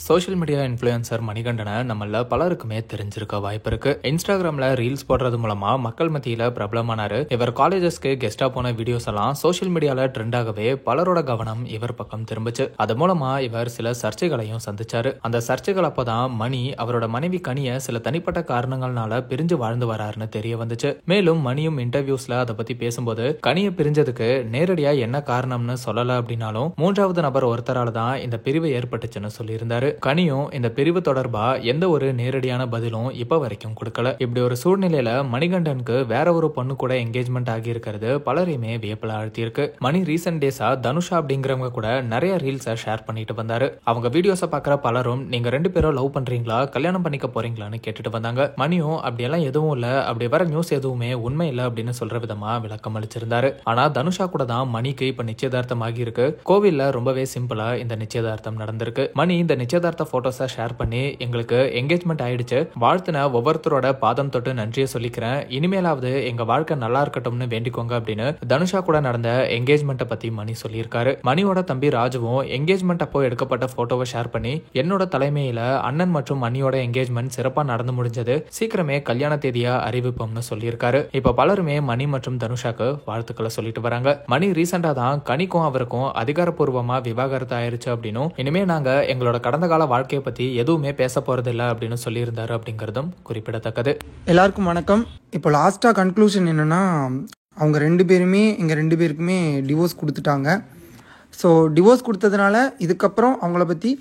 Social media influencer மணிகண்டனை நம்மள பலருக்குமே தெரிஞ்சிருக்க வாய்ப்பு இருக்கு. இன்ஸ்டாகிராம்ல ரீல்ஸ் போடுறது மூலமா மக்கள் மத்தியில பிரபலமானாரு. இவர் காலேஜஸ்க்கு கெஸ்டா போன வீடியோஸ் எல்லாம் சோஷியல் மீடியால ட்ரெண்ட் ஆகவே பலரோட கவனம் இவர் பக்கம் திரும்பிச்சு. அது மூலமா இவர் சில சர்ச்சைகளையும் சந்திச்சாரு. அந்த சர்ச்சைகள் அப்பதான் மணி அவரோட மனைவி கனிய சில தனிப்பட்ட காரணங்கள்னால பிரிஞ்சு வாழ்ந்து வராருன்னு தெரிய வந்துச்சு. மேலும் மணியும் இன்டர்வியூஸ்ல அதை பத்தி பேசும்போது கனிய பிரிஞ்சதுக்கு நேரடியா என்ன காரணம்னு சொல்லல அப்படின்னாலும் மூன்றாவது நபர் ஒருத்தரால தான் இந்த பிரிவு ஏற்பட்டுச்சுன்னு சொல்லியிருந்தாரு. கனியும் இந்த பிரிவு தொடர்பா எந்த ஒரு நேரடியான பதிலும் இப்ப வரைக்கும் கொடுக்கல. இப்படி ஒரு சூழ்நிலையில மணிகண்டனுக்கு வேற ஒரு பொண்ணு கூட என்கேஜ்மெண்ட் ஆகி இருக்கிறது பலரையுமே வியப்பில் ஆழ்த்தியிருக்கு. மணி ரீசெண்ட் டேஸா தனுஷா அப்படிங்கிறவங்க கூட நிறைய ரீல்ஸை ஷேர் பண்ணிட்டு வந்தாரு. அவங்க வீடியோஸை பாக்குற பலரும் நீங்க ரெண்டு பேரும் லவ் பண்றீங்களா, கல்யாணம் பண்ணிக்க போறீங்களான்னு கேட்டுட்டு வந்தாங்க. மணியும் அப்படியெல்லாம் எதுவும் இல்ல, அப்படி வர நியூஸ் எதுவுமே உண்மை இல்ல அப்படின்னு சொல்ற விதமா விளக்கம் அளிச்சிருந்தாரு. ஆனா தனுஷா கூட தான் மணிக்கு இப்ப நிச்சயதார்த்தம் ஆகி இருக்கு. கோவில்ல ரொம்பவே சிம்பிளா இந்த நிச்சயதார்த்தம் நடந்திருக்கு. மணி இந்த நிச்சயதார்த்த போட்டோஸை ஷேர் பண்ணி எங்களுக்கு என்கேஜ்மெண்ட் ஆயிடுச்சு, வாழ்த்துன ஒவ்வொருத்தரோட பாதம் தொட்டு நன்றியை சொல்லிக்கிறேன், இனிமேலாவது எங்க வாழ்க்கை நல்லா இருக்கட்டும்னு வேண்டிக்கோங்க அப்படின்னு தனுஷா கூட நடந்த என்கேஜ்மெண்ட்டை பத்தி மணி சொல்லியிருக்காரு. மணியோட தம்பி ராஜுவும் என்கேஜ்மெண்ட் அப்போ எடுக்கப்பட்ட போட்டோவை ஷேர் பண்ணி என்னோட தலைமையில அண்ணன் மற்றும் மணியோட என்கேஜ்மெண்ட் சிறப்பா நடந்து முடிஞ்சது, சீக்கிரமே கல்யாண தேதியா அறிவிப்போம்னு சொல்லியிருக்காரு. இப்ப பலருமே மணி மற்றும் தனுஷாக்கு வாழ்த்துக்களை சொல்லிட்டு வராங்க. மணி ரீசெண்டா தான் கனிக்கும் அவருக்கும் அதிகாரப்பூர்வமா விவாகரத்து ஆயிருச்சு அப்படின்னும் இனிமே நாங்க எங்களோட கடந்த கால வாழ்க்கையை பத்தி எதுவுமே பேச போறது இல்லை அப்படின்னு சொல்லியிருந்தாரு அப்படிங்கிறதும் குறிப்பிடத்தக்கது. எல்லாருக்கும் வணக்கம். இப்போ லாஸ்ட்டாக கன்க்ளூஷன் என்னென்னா, அவங்க ரெண்டு பேருக்குமே டிவோர்ஸ் கொடுத்துட்டாங்க. ஸோ டிவோர்ஸ் கொடுத்ததுனால இதுக்கப்புறம் அவங்கள பற்றி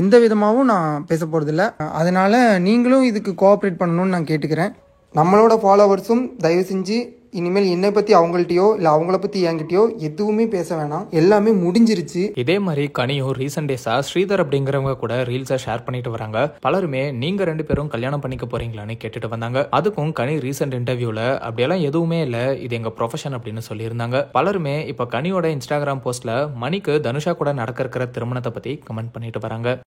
எந்த விதமாகவும் நான் பேச போகிறதில்ல. அதனால் நீங்களும் இதுக்கு கோஆப்ரேட் பண்ணணும்னு நான் கேட்டுக்கிறேன். நம்மளோட ஃபாலோவர்ஸும் தயவு செஞ்சு இனிமேல் என்னை பற்றி அவங்கள்ட்டையோ இல்லை அவங்கள பற்றி என்கிட்டயோ எதுவுமே பேச வேணாம், எல்லாமே முடிஞ்சிருச்சு. இதே மாதிரி கனியும் ரீசெண்ட் டேஸா ஸ்ரீதர் அப்படிங்கிறவங்க கூட ரீல்ஸை ஷேர் பண்ணிட்டு வராங்க. பலருமே நீங்க ரெண்டு பேரும் கல்யாணம் பண்ணிக்க போறீங்களான்னு கேட்டுட்டு வந்தாங்க. அதுக்கும் கனி ரீசெண்ட் இன்டர்வியூல அப்படியெல்லாம் எதுவுமே இல்ல, இது எங்க ப்ரொஃபஷன் அப்படின்னு சொல்லியிருந்தாங்க. பலருமே இப்ப கனியோட இன்ஸ்டாகிராம் போஸ்ட்ல மணிக்கு தனுஷா கூட நடக்க இருக்கிற திருமணத்தை பத்தி கமெண்ட் பண்ணிட்டு வராங்க.